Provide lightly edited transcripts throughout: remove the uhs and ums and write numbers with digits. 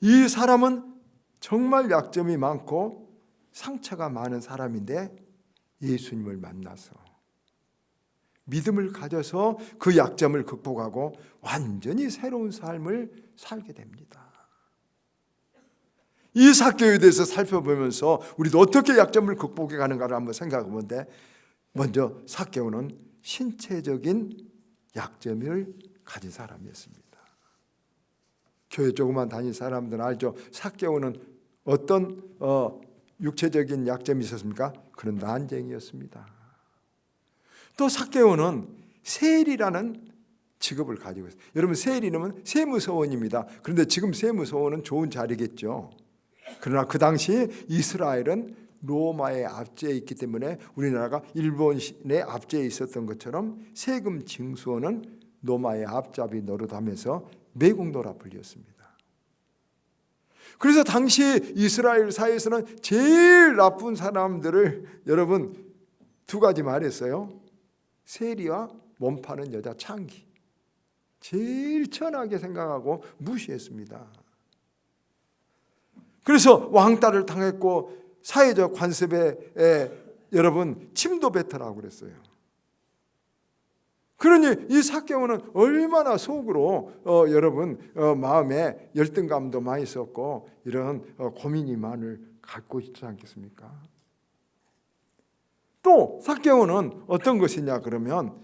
이 사람은 정말 약점이 많고 상처가 많은 사람인데 예수님을 만나서 믿음을 가져서 그 약점을 극복하고 완전히 새로운 삶을 살게 됩니다. 이 삭개오에 대해서 살펴보면서 우리도 어떻게 약점을 극복해 가는가를 한번 생각해 보는데, 먼저 삭개오는 신체적인 약점을 가진 사람이었습니다. 교회 조금만 다닌 사람들은 알죠. 삭개오는 어떤 육체적인 약점이 있었습니까? 그런 난쟁이였습니다. 또 삭개오는 세리라는 직업을 가지고 있어요. 여러분, 세리는 세무서원입니다. 그런데 지금 세무서원은 좋은 자리겠죠. 그러나 그 당시 이스라엘은 로마의 압제에 있기 때문에 우리나라가 일본의 압제에 있었던 것처럼 세금 징수원은 로마의 앞잡이 노릇하면서 매국노라 불렸습니다. 그래서 당시 이스라엘 사회에서는 제일 나쁜 사람들을 여러분 두 가지 말했어요. 세리와 몸 파는 여자 창기, 제일 천하게 생각하고 무시했습니다. 그래서 왕따를 당했고 사회적 관습에 여러분 침도 뱉으라고 그랬어요. 그러니 이 삭개오는 얼마나 속으로 여러분 마음에 열등감도 많이 있었고 이런 고민이 많을 갖고 있지 않겠습니까? 또 삭개오는 어떤 것이냐 그러면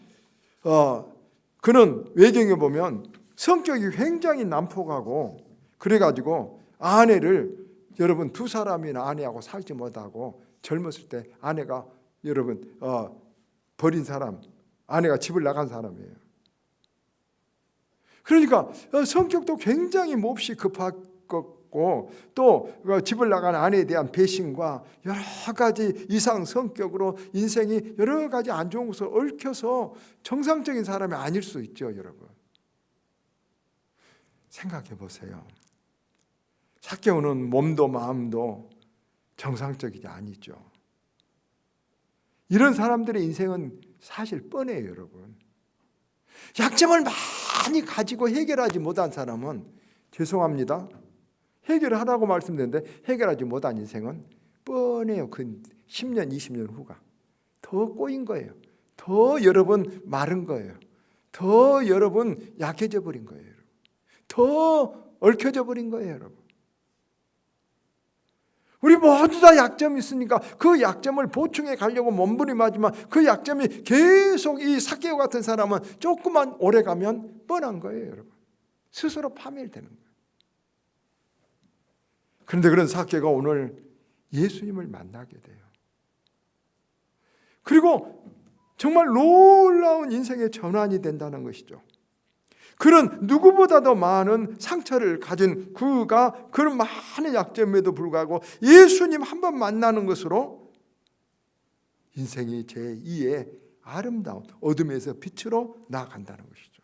그는 외경에 보면 성격이 굉장히 난폭하고 그래가지고 아내를 여러분 두 사람이나 아내하고 살지 못하고 젊었을 때 아내가 여러분 버린 사람, 아내가 집을 나간 사람이에요. 그러니까 성격도 굉장히 몹시 급하고 또 집을 나간 아내에 대한 배신과 여러 가지 이상 성격으로 인생이 여러 가지 안 좋은 것을 얽혀서 정상적인 사람이 아닐 수 있죠. 여러분 생각해 보세요. 삭개오는 몸도 마음도 정상적이지 아니죠. 이런 사람들의 인생은 사실 뻔해요. 여러분, 약점을 많이 가지고 해결하지 못한 사람은 죄송합니다, 해결하라고 말씀드렸는데 해결하지 못한 인생은 뻔해요. 그 10년 20년 후가 더 꼬인 거예요. 더 여러분 마른 거예요. 더 여러분 약해져 버린 거예요. 더 얽혀져 버린 거예요. 여러분, 우리 모두 다 약점이 있으니까 그 약점을 보충해 가려고 몸부림하지만 그 약점이 계속 이 삭개오 같은 사람은 조금만 오래 가면 뻔한 거예요. 여러분, 스스로 파멸되는 거예요. 그런데 그런 삭개오가 오늘 예수님을 만나게 돼요. 그리고 정말 놀라운 인생의 전환이 된다는 것이죠. 그는 누구보다도 많은 상처를 가진 그가 그런 많은 약점에도 불구하고 예수님 한 번 만나는 것으로 인생이 제2의 아름다운 어둠에서 빛으로 나아간다는 것이죠.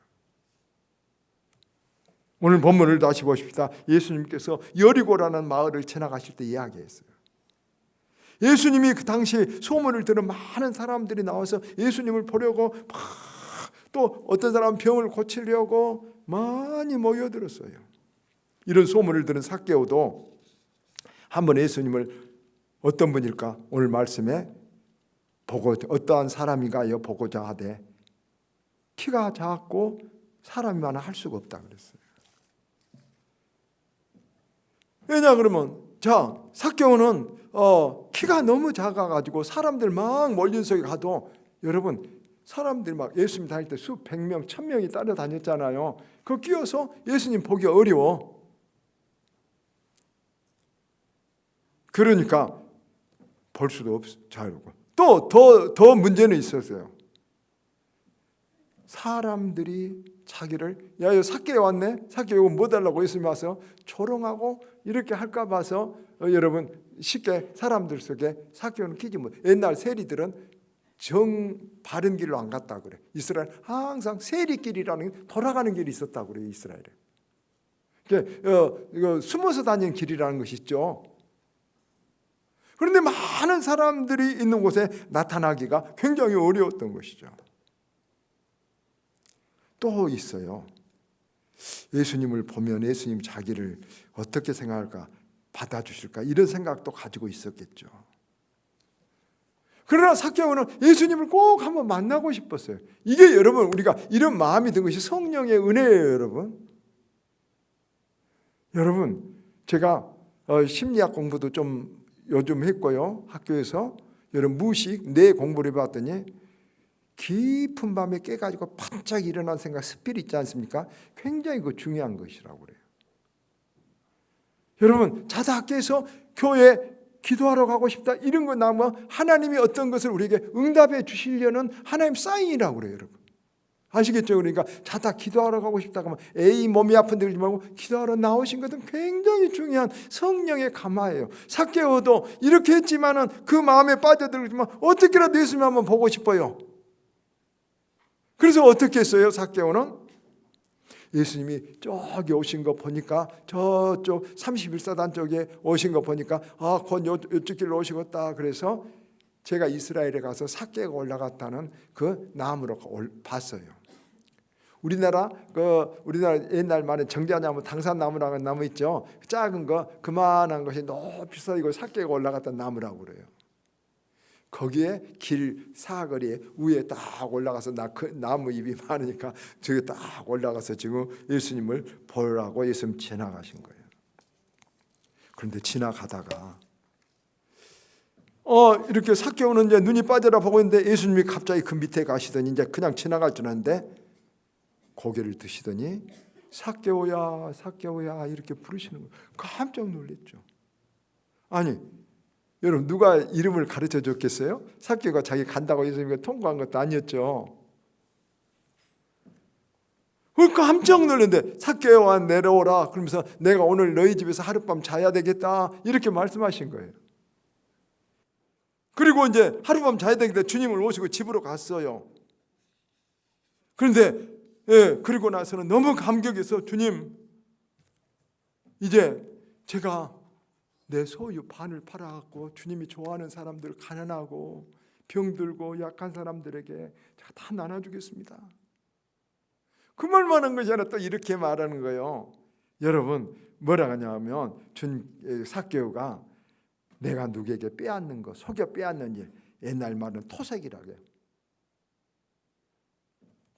오늘 본문을 다시 보십시다. 예수님께서 여리고라는 마을을 지나가실 때 이야기했어요. 예수님이 그 당시 소문을 들은 많은 사람들이 나와서 예수님을 보려고 또 어떤 사람은 병을 고치려고 많이 모여들었어요. 이런 소문을 들은 삭개오도 한번 예수님을 어떤 분일까? 오늘 말씀에 보고 어떠한 사람인가요? 보고자 하되 키가 작고 사람이 많아 할 수가 없다 그랬어요. 왜냐 그러면 삭개오는 키가 너무 작아가지고 사람들 막 몰린 속에 가도 여러분 사람들이 막 예수님 다닐 때 수백 명, 1000명이 따라다녔잖아요. 그거 끼어서 예수님 보기 어려워. 그러니까 볼 수도 없어. 자유고. 또 더 문제는 있었어요. 사람들이 자기를 야, 삭개오 왔네. 삭개오 뭐 달라고 예수님 와서 조롱하고 이렇게 할까 봐서 여러분 쉽게 사람들 속에 삭개오는 끼지 못. 옛날 세리들은 정 바른 길로 안 갔다 그래. 이스라엘 항상 세리길이라는 돌아가는 길이 있었다 그래요. 이스라엘에. 이거 숨어서 다니는 길이라는 것이 있죠. 그런데 많은 사람들이 있는 곳에 나타나기가 굉장히 어려웠던 것이죠. 또 있어요. 예수님을 보면 예수님 자기를 어떻게 생각할까, 받아주실까, 이런 생각도 가지고 있었겠죠. 그러나 삭개오는 예수님을 꼭 한번 만나고 싶었어요. 이게 여러분, 우리가 이런 마음이 든 것이 성령의 은혜예요, 여러분. 여러분, 제가 심리학 공부도 좀 요즘 했고요, 학교에서. 여러분, 무의식 뇌 공부를 해봤더니 깊은 밤에 깨가지고 반짝 일어난 생각, 스피릿 있지 않습니까? 굉장히 그 중요한 것이라고 그래요. 여러분, 자다 깨서 교회 기도하러 가고 싶다, 이런 거 나면 하나님이 어떤 것을 우리에게 응답해 주시려는 하나님 사인이라고 그래요, 여러분. 아시겠죠? 그러니까 자다 기도하러 가고 싶다 하면 에이 몸이 아픈데 그러지 말고 기도하러 나오신 것은 굉장히 중요한 성령의 감화예요. 삭개오도 이렇게 했지만은 그 마음에 빠져들지만 어떻게라도 예수님 한번 보고 싶어요. 그래서 어떻게 했어요? 삭개오는 예수님이 저기 오신 거 보니까, 저쪽 31사단 쪽에 오신 거 보니까 곧 이쪽 길로 오시겠다. 그래서 제가 이스라엘에 가서 삭개가 올라갔다는 그 나무로 봤어요. 우리나라 옛날 말에 정자나무, 당산나무라는 나무 있죠. 작은 거, 그만한 것이 높이 서 있고 삭개가 올라갔던 나무라고 그래요. 거기에 길 사거리에 위에 딱 올라가서 그 나무 잎이 많으니까 저기 딱 올라가서 지금 예수님을 보라고 예수님 지나가신 거예요. 그런데 지나가다가 이렇게 삭개오는 이제 눈이 빠져라 보고 있는데 예수님이 갑자기 그 밑에 가시더니 이제 그냥 지나갈 줄 알았는데 고개를 드시더니 삭개오야, 삭개오야 이렇게 부르시는 거예요. 깜짝 놀랐죠. 아니, 여러분, 누가 이름을 가르쳐 줬겠어요? 삭개오가 자기 간다고 예수님이 통보한 것도 아니었죠. 깜짝 놀랐는데 삭개오야 내려오라, 그러면서 내가 오늘 너희 집에서 하룻밤 자야 되겠다, 이렇게 말씀하신 거예요. 그리고 이제 하룻밤 자야 되겠다 주님을 모시고 집으로 갔어요. 그런데 그리고 나서는 너무 감격해서, 주님, 이제 제가 내 소유 반을 팔아갖고 주님이 좋아하는 사람들, 가난하고 병들고 약한 사람들에게 제가 다 나눠주겠습니다. 그 말만 한 것이 아니라 또 이렇게 말하는 거예요. 여러분, 뭐라 하냐면 삭개오가 내가 누구에게 빼앗는 거, 속여 빼앗는 일, 옛날 말은 토색이라고 해요.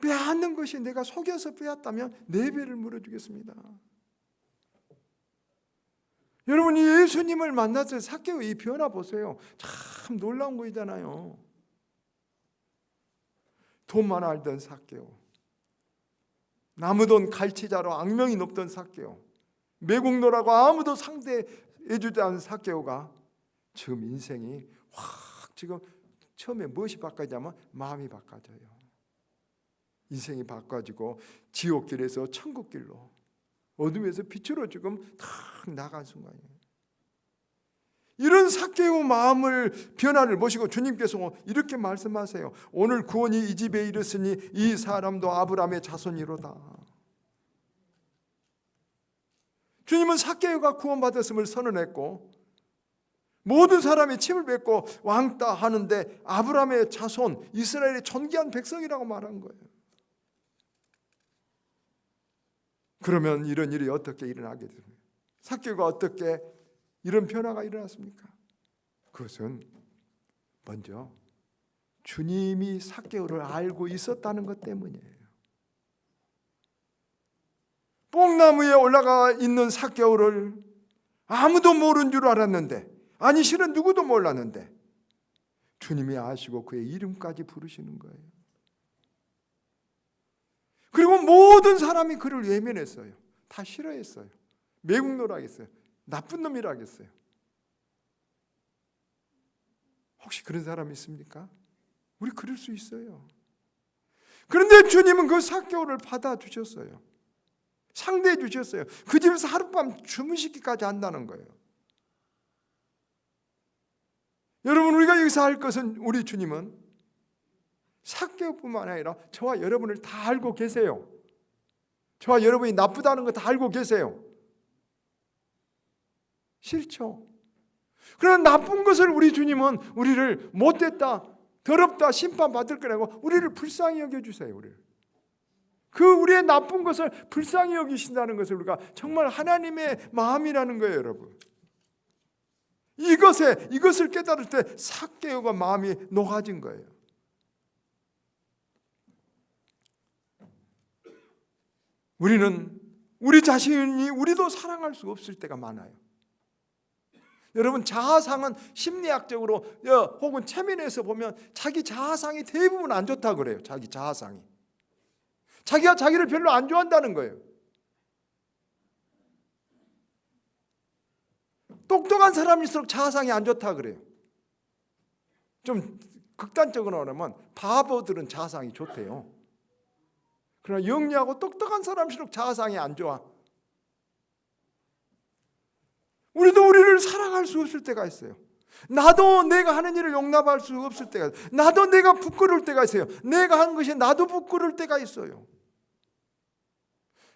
빼앗는 것이 내가 속여서 빼앗다면 4배를 물어주겠습니다. 여러분, 이 예수님을 만났을 때 삭개오 이 변화 보세요. 참 놀라운 거잖아요. 돈만 알던 삭개오, 나무돈 갈치자로 악명이 높던 삭개오, 매국노라고 아무도 상대해주지 않은 삭개오가 지금 인생이 확, 지금 처음에 무엇이 바뀌냐면 마음이 바꿔져요. 인생이 바꿔지고 지옥길에서 천국길로, 어둠에서 빛으로 지금 탁 나간 순간이에요. 이런 삭개오 마음을, 변화를 보시고 주님께서 이렇게 말씀하세요. 오늘 구원이 이 집에 이르으니 이 사람도 아브라함의 자손이로다. 주님은 삭개오가 구원받았음을 선언했고, 모든 사람이 침을 뱉고 왕따 하는데 아브라함의 자손, 이스라엘의 존귀한 백성이라고 말한 거예요. 그러면 이런 일이 어떻게 일어나게 됩니까? 삭개오가 어떻게 이런 변화가 일어났습니까? 그것은 먼저 주님이 삭개오를 알고 있었다는 것 때문이에요. 뽕나무에 올라가 있는 삭개오를 아무도 모르는 줄 알았는데, 아니 실은 누구도 몰랐는데 주님이 아시고 그의 이름까지 부르시는 거예요. 그리고 모든 사람이 그를 외면했어요. 다 싫어했어요. 매국노라 하겠어요. 나쁜 놈이라 하겠어요. 혹시 그런 사람이 있습니까? 우리 그럴 수 있어요. 그런데 주님은 그 삭개오를 받아주셨어요. 상대해 주셨어요. 그 집에서 하룻밤 주무시기까지 한다는 거예요. 여러분, 우리가 여기서 할 것은, 우리 주님은 삭개오뿐만 아니라 저와 여러분을 다 알고 계세요. 저와 여러분이 나쁘다는 거 다 알고 계세요. 싫죠? 그러나 나쁜 것을 우리 주님은 우리를 못됐다, 더럽다, 심판받을 거라고 우리를 불쌍히 여겨주세요. 우리를 그 우리의 나쁜 것을 불쌍히 여기신다는 것을 우리가 정말 하나님의 마음이라는 거예요, 여러분. 이것을 깨달을 때 삭개오가 마음이 녹아진 거예요. 우리는 우리 자신이 우리도 사랑할 수 없을 때가 많아요. 여러분, 자아상은 심리학적으로 혹은 체면에서 보면 자기 자아상이 대부분 안 좋다고 그래요. 자기 자아상이. 자기가 자기를 별로 안 좋아한다는 거예요. 똑똑한 사람일수록 자아상이 안 좋다 그래요. 좀 극단적으로 말하면 바보들은 자아상이 좋대요. 그러나 영리하고 똑똑한 사람일수록 자아상이 안 좋아. 우리도 우리를 사랑할 수 없을 때가 있어요. 나도 내가 하는 일을 용납할 수 없을 때가 있어요. 나도 내가 부끄러울 때가 있어요. 내가 한 것이 나도 부끄러울 때가 있어요.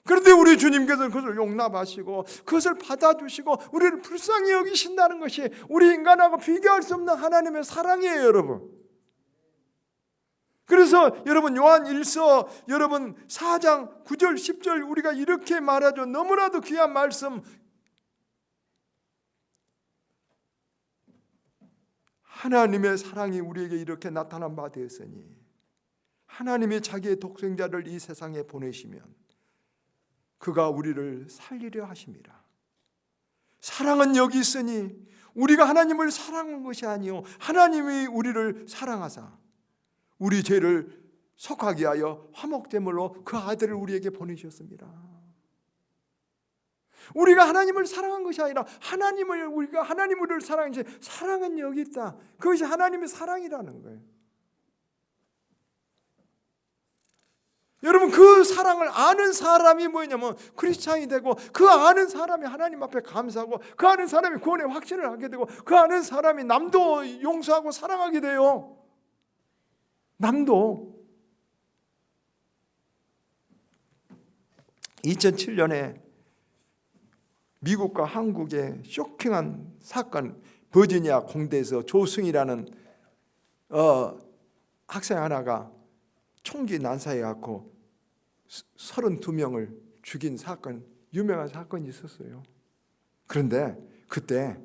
그런데 우리 주님께서는 그것을 용납하시고 그것을 받아주시고 우리를 불쌍히 여기신다는 것이 우리 인간하고 비교할 수 없는 하나님의 사랑이에요, 여러분. 그래서 여러분, 요한 1서 여러분 4장 9절 10절 우리가 이렇게 말하죠. 너무나도 귀한 말씀. 하나님의 사랑이 우리에게 이렇게 나타난 바 되었으니 하나님이 자기의 독생자를 이 세상에 보내시면 그가 우리를 살리려 하심이라. 사랑은 여기 있으니 우리가 하나님을 사랑한 것이 아니요 하나님이 우리를 사랑하사 우리 죄를 속하게 하여 화목제물로 그 아들을 우리에게 보내셨습니다. 우리가 하나님을 사랑한 것이 아니라 우리가 하나님을 사랑하지. 사랑은 여기 있다. 그것이 하나님의 사랑이라는 거예요. 여러분, 그 사랑을 아는 사람이 뭐냐면 크리스찬이 되고, 그 아는 사람이 하나님 앞에 감사하고, 그 아는 사람이 구원의 확신을 하게 되고, 그 아는 사람이 남도 용서하고 사랑하게 돼요. 남도. 2007년에 미국과 한국의 쇼킹한 사건, 버지니아 공대에서 조승이라는 학생 하나가 총기 난사해 갖고 32명을 죽인 사건, 유명한 사건이 있었어요. 그런데 그때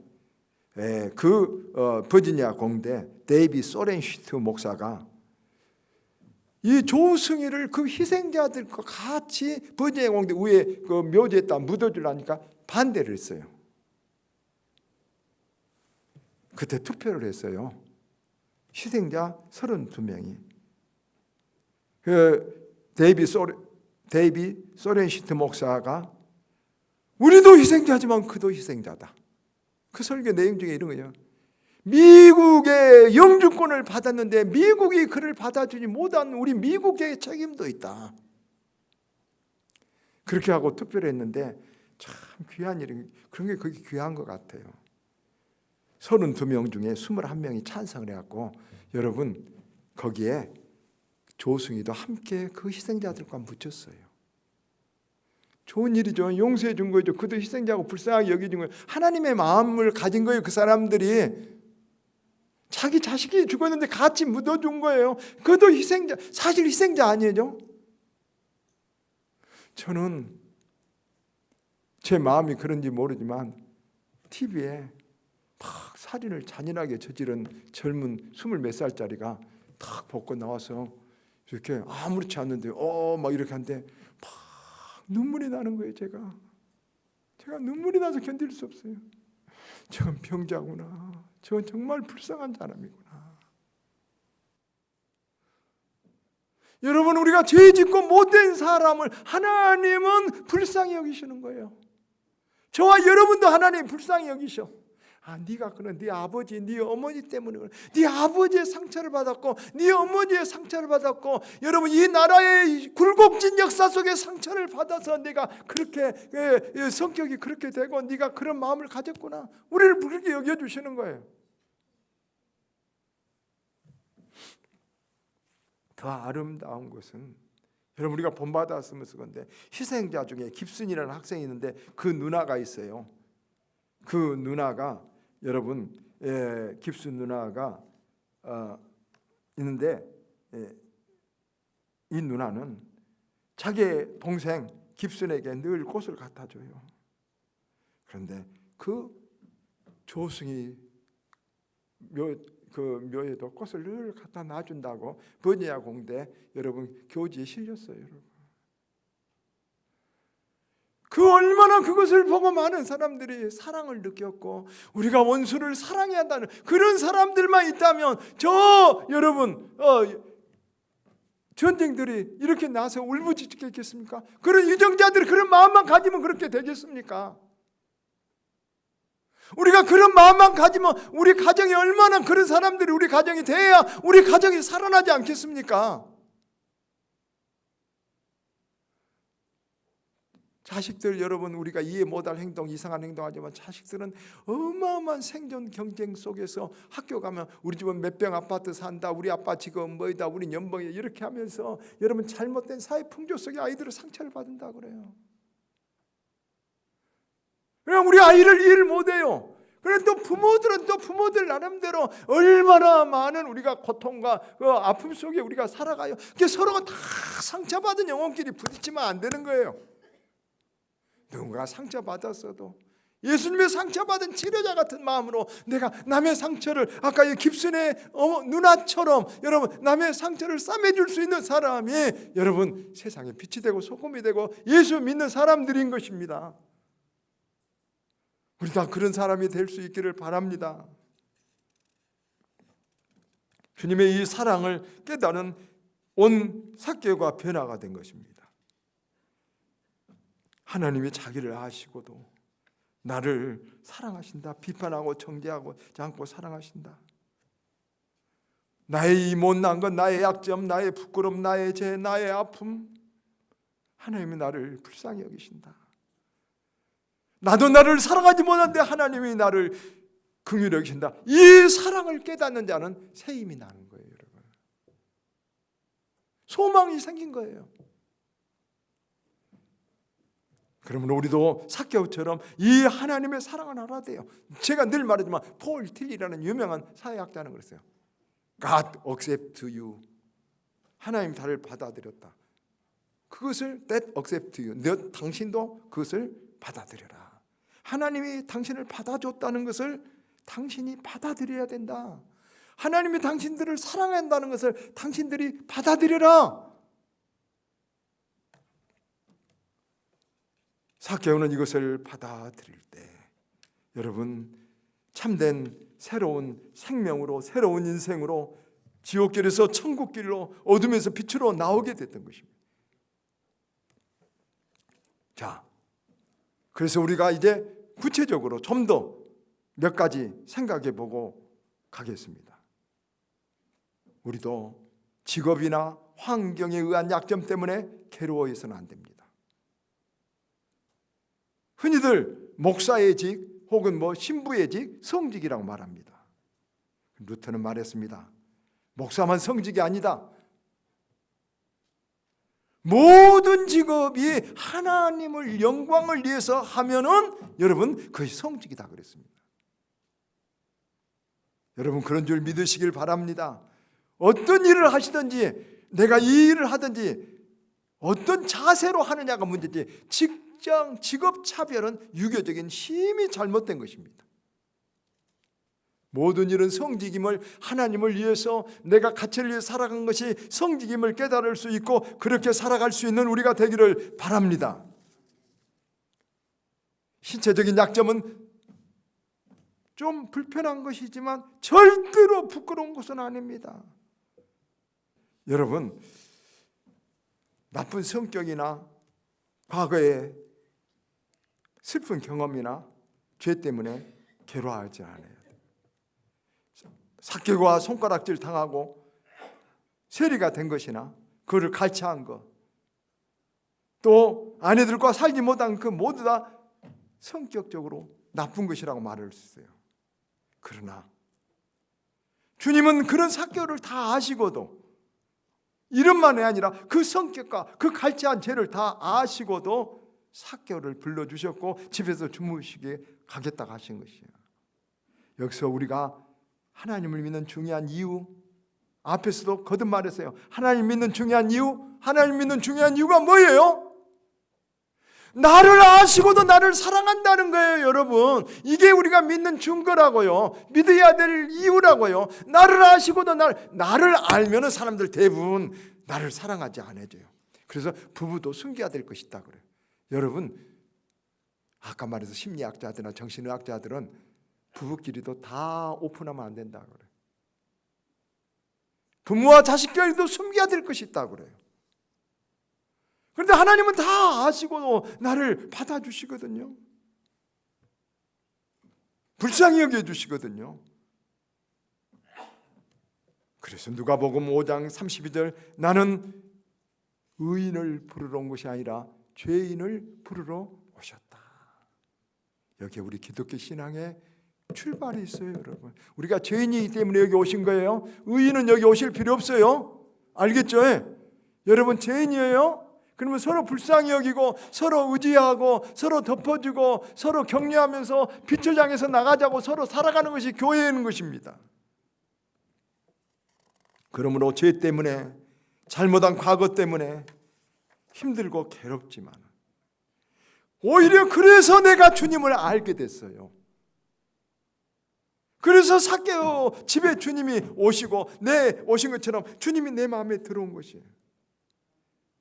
버지니아 공대 데이비 소렌슈트 목사가 이 조승희를 그 희생자들과 같이 버지니아 공대 위에 그 묘지에다 묻어주려니까 반대를 했어요. 그때 투표를 했어요. 희생자 32명이. 데이비 소렌시트 목사가 우리도 희생자지만 그도 희생자다. 그 설교 내용 중에 이런 거예요. 미국의 영주권을 받았는데 미국이 그를 받아주지 못한 우리 미국의 책임도 있다. 그렇게 하고 투표를 했는데 참 귀한 일이, 그런 게 그게 귀한 것 같아요. 32명 중에 21명이 찬성을 해갖고 여러분 거기에 조승희도 함께 그 희생자들과 묻혔어요. 좋은 일이죠. 용서해 준 거죠. 그도 희생자고 불쌍하게 여겨준 거예요. 하나님의 마음을 가진 거예요. 그 사람들이 자기 자식이 죽었는데 같이 묻어준 거예요. 그도 희생자, 사실 희생자 아니에요? 저는 제 마음이 그런지 모르지만 TV에 탁 살인을 잔인하게 저지른 젊은 20몇 살짜리가 탁 벗고 나와서 이렇게 아무렇지 않는데 막 이렇게 하는데 막 눈물이 나는 거예요. 제가 눈물이 나서 견딜 수 없어요. 저건 병자구나. 저건 정말 불쌍한 사람이구나. 여러분, 우리가 죄 짓고 못된 사람을 하나님은 불쌍히 여기시는 거예요. 저와 여러분도 하나님 불쌍히 여기셔. 네가 그런 네 아버지, 네 어머니 때문에 그래. 네 아버지의 상처를 받았고, 네 어머니의 상처를 받았고, 여러분 이 나라의 굴곡진 역사 속에 상처를 받아서 네가 그렇게 성격이 그렇게 되고 네가 그런 마음을 가졌구나. 우리를 그렇게 여겨주시는 거예요. 더 아름다운 것은 여러분 우리가 본받았으면서 그런데 희생자 중에 깁슨이라는 학생이 있는데 그 누나가 있어요. 그 누나가 여러분 깁슨 누나가 있는데 이 누나는 자기의 동생 깁슨에게 늘 꽃을 갖다 줘요. 그런데 그 조승이 묘에도 꽃을 늘 갖다 놔준다고 버지니아 공대 여러분 교지에 실렸어요. 여러분. 그 얼마나 그것을 보고 많은 사람들이 사랑을 느꼈고 우리가 원수를 사랑해야 한다는 그런 사람들만 있다면 여러분 전쟁들이 이렇게 나서 울부짖겠습니까? 그런 유정자들이 그런 마음만 가지면 그렇게 되겠습니까? 우리가 그런 마음만 가지면 우리 가정이 얼마나 그런 사람들이 우리 가정이 돼야 우리 가정이 살아나지 않겠습니까? 자식들 여러분 우리가 이해 못할 행동 이상한 행동하지만 자식들은 어마어마한 생존 경쟁 속에서 학교 가면 우리 집은 몇 병 아파트 산다 우리 아빠 직업은 뭐이다 우리 연봉이 이렇게 하면서 여러분 잘못된 사회 풍조 속에 아이들은 상처를 받는다 그래요. 그냥 우리 아이를 이해를 못해요. 그런데 또 부모들은 또 부모들 나름대로 얼마나 많은 우리가 고통과 그 아픔 속에 우리가 살아가요. 그게 서로가 다 상처받은 영혼끼리 부딪히면 안 되는 거예요. 누군가 상처받았어도 예수님의 상처받은 치료자 같은 마음으로 내가 남의 상처를 아까 이 깁슨의 누나처럼 여러분 남의 상처를 싸매줄 수 있는 사람이 여러분 세상에 빛이 되고 소금이 되고 예수 믿는 사람들인 것입니다. 우리 다 그런 사람이 될 수 있기를 바랍니다. 주님의 이 사랑을 깨달은 온 삭개오가 변화가 된 것입니다. 하나님이 자기를 아시고도 나를 사랑하신다. 비판하고 정죄하지 않고 사랑하신다. 나의 이 못난 것, 나의 약점, 나의 부끄러움, 나의 죄, 나의 아픔 하나님이 나를 불쌍히 여기신다. 나도 나를 사랑하지 못하는데 하나님이 나를 긍휼히 여기신다. 이 사랑을 깨닫는 자는 새 힘이 나는 거예요. 여러분. 소망이 생긴 거예요. 그러면 우리도 삭개오처럼 이 하나님의 사랑을 알아야 돼요. 제가 늘 말하지만 폴 틸리라는 유명한 사회학자는 그랬어요. God accept you. 하나님 나를 받아들였다. 그것을 that accept you. 당신도 그것을 받아들여라. 하나님이 당신을 받아줬다는 것을 당신이 받아들여야 된다. 하나님이 당신들을 사랑한다는 것을 당신들이 받아들여라. 삭개오는 이것을 받아들일 때 여러분 참된 새로운 생명으로 새로운 인생으로 지옥길에서 천국길로 어둠에서 빛으로 나오게 됐던 것입니다. 자, 그래서 우리가 이제 구체적으로 좀 더 몇 가지 생각해 보고 가겠습니다. 우리도 직업이나 환경에 의한 약점 때문에 괴로워해서는 안 됩니다. 흔히들 목사의 직 혹은 신부의 직, 성직이라고 말합니다. 루터는 말했습니다. 목사만 성직이 아니다. 모든 직업이 하나님을 영광을 위해서 하면은 여러분 그것이 성직이다 그랬습니다. 여러분 그런 줄 믿으시길 바랍니다. 어떤 일을 하시든지 내가 이 일을 하든지 어떤 자세로 하느냐가 문제지 직장, 직업 차별은 유교적인 힘이 잘못된 것입니다. 모든 일은 성직임을 하나님을 위해서 내가 가치를 위해 살아간 것이 성직임을 깨달을 수 있고 그렇게 살아갈 수 있는 우리가 되기를 바랍니다. 신체적인 약점은 좀 불편한 것이지만 절대로 부끄러운 것은 아닙니다. 여러분 나쁜 성격이나 과거의 슬픈 경험이나 죄 때문에 괴로워하지 않아요. 삭개오가 손가락질 당하고 세리가 된 것이나 그를 갈취한 것, 또 아내들과 살지 못한 그 모두 다 성격적으로 나쁜 것이라고 말할 수 있어요. 그러나 주님은 그런 삭개오를 다 아시고도 이름만이 아니라 그 성격과 그 갈취한 죄를 다 아시고도 삭개오를 불러주셨고 집에서 주무시게 가겠다고 하신 것이에요. 여기서 우리가 하나님을 믿는 중요한 이유, 앞에서도 거듭 말했어요. 하나님 믿는 중요한 이유가 뭐예요? 나를 아시고도 나를 사랑한다는 거예요, 여러분. 이게 우리가 믿는 증거라고요. 믿어야 될 이유라고요. 나를 아시고도 나를 알면은 사람들 대부분 나를 사랑하지 않아줘요. 그래서 부부도 숨겨야 될 것이다 그래요. 여러분, 아까 말해서 심리학자들이나 정신의학자들은 부부끼리도 다 오픈하면 안 된다 그래요. 부모와 자식끼리도 숨겨야 될 것이 있다 그래요. 그런데 하나님은 다 아시고 나를 받아주시거든요. 불쌍히 여겨주시거든요. 그래서 누가복음 5장 32절 나는 의인을 부르러 온 것이 아니라 죄인을 부르러 오셨다. 여기 우리 기독교 신앙의 출발이 있어요, 여러분. 우리가 죄인이기 때문에 여기 오신 거예요. 의인은 여기 오실 필요 없어요. 알겠죠? 여러분 죄인이에요. 그러면 서로 불쌍히 여기고 서로 의지하고 서로 덮어주고 서로 격려하면서 빛을 향해서 나가자고 서로 살아가는 것이 교회인 것입니다. 그러므로 죄 때문에 잘못한 과거 때문에 힘들고 괴롭지만 오히려 그래서 내가 주님을 알게 됐어요. 그래서 삭개오 집에 주님이 오시고 내 오신 것처럼 주님이 내 마음에 들어온 것이에요.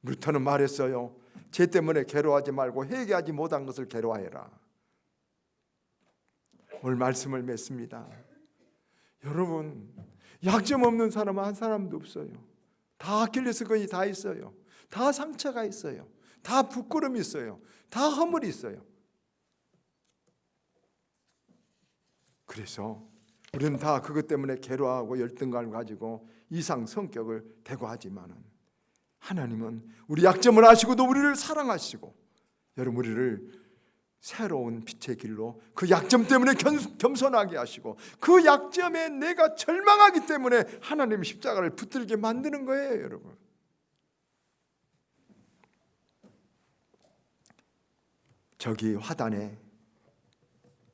루터는 말했어요. 죄 때문에 괴로워하지 말고 회개하지 못한 것을 괴로워해라. 오늘 말씀을 맺습니다. 여러분, 약점 없는 사람은 한 사람도 없어요. 다 아킬레스건이 다 있어요. 다 상처가 있어요. 다 부끄러움이 있어요. 다 허물이 있어요. 그래서 우리는 다 그것 때문에 괴로워하고 열등감을 가지고 이상 성격을 대고하지만은 하나님은 우리 약점을 아시고도 우리를 사랑하시고 여러분 우리를 새로운 빛의 길로 그 약점 때문에 겸손하게 하시고 그 약점에 내가 절망하기 때문에 하나님 십자가를 붙들게 만드는 거예요, 여러분. 저기 화단에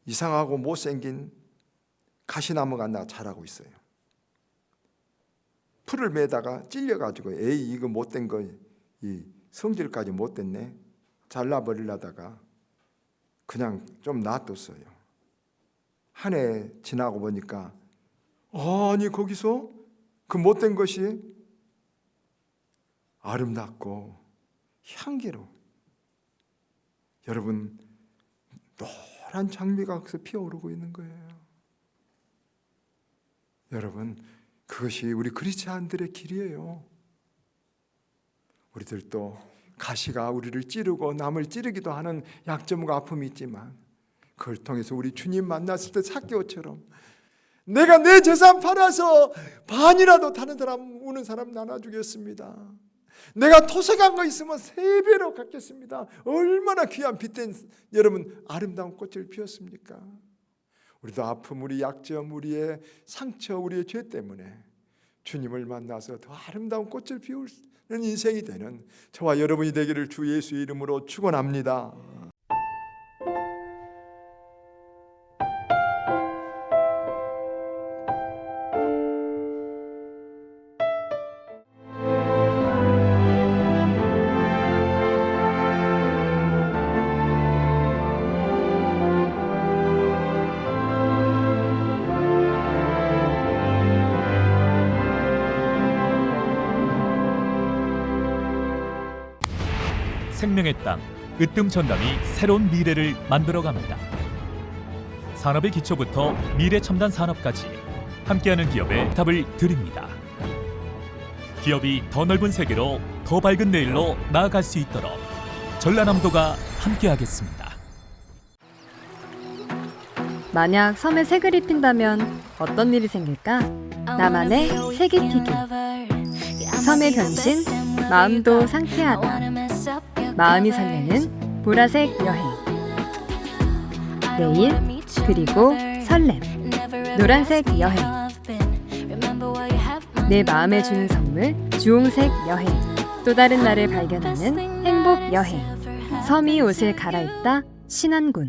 이상하고 못생긴 가시나무가 하나 자라고 있어요. 풀을 매다가 찔려가지고 에이 이거 못된 거 이 성질까지 못됐네 잘라버리려다가 그냥 좀 놔뒀어요. 한 해 지나고 보니까 아니 거기서 그 못된 것이 아름답고 향기로워. 여러분 노란 장미가 거기서 피어오르고 있는 거예요. 여러분 그것이 우리 그리스도인들의 길이에요. 우리들도 가시가 우리를 찌르고 남을 찌르기도 하는 약점과 아픔이 있지만 그걸 통해서 우리 주님 만났을 때 삭개오처럼 내가 내 재산 팔아서 반이라도 다른 사람 우는 사람 나눠주겠습니다. 내가 토색한 거 있으면 3배로 갚겠습니다. 얼마나 귀한 빛된 여러분 아름다운 꽃을 피웠습니까? 우리도 아픔, 우리 약점, 우리의 상처, 우리의 죄 때문에 주님을 만나서 더 아름다운 꽃을 피우는 인생이 되는 저와 여러분이 되기를 주 예수의 이름으로 축원합니다. 생명의 땅 으뜸 전담이 새로운 미래를 만들어갑니다. 산업의 기초부터 미래 첨단 산업까지 함께하는 기업의 답을 드립니다. 기업이 더 넓은 세계로 더 밝은 내일로 나아갈 수 있도록 전라남도가 함께하겠습니다. 만약 섬에 색을 입힌다면 어떤 일이 생길까? 나만의 색 입히기. 섬의 변신, 마음도 상쾌하다. 마음이 설레는 보라색 여행. 내일 그리고 설렘. 노란색 여행. 내 마음에 주는 선물 주홍색 여행. 또 다른 나를 발견하는 행복 여행. 섬이 옷을 갈아입다 신안군.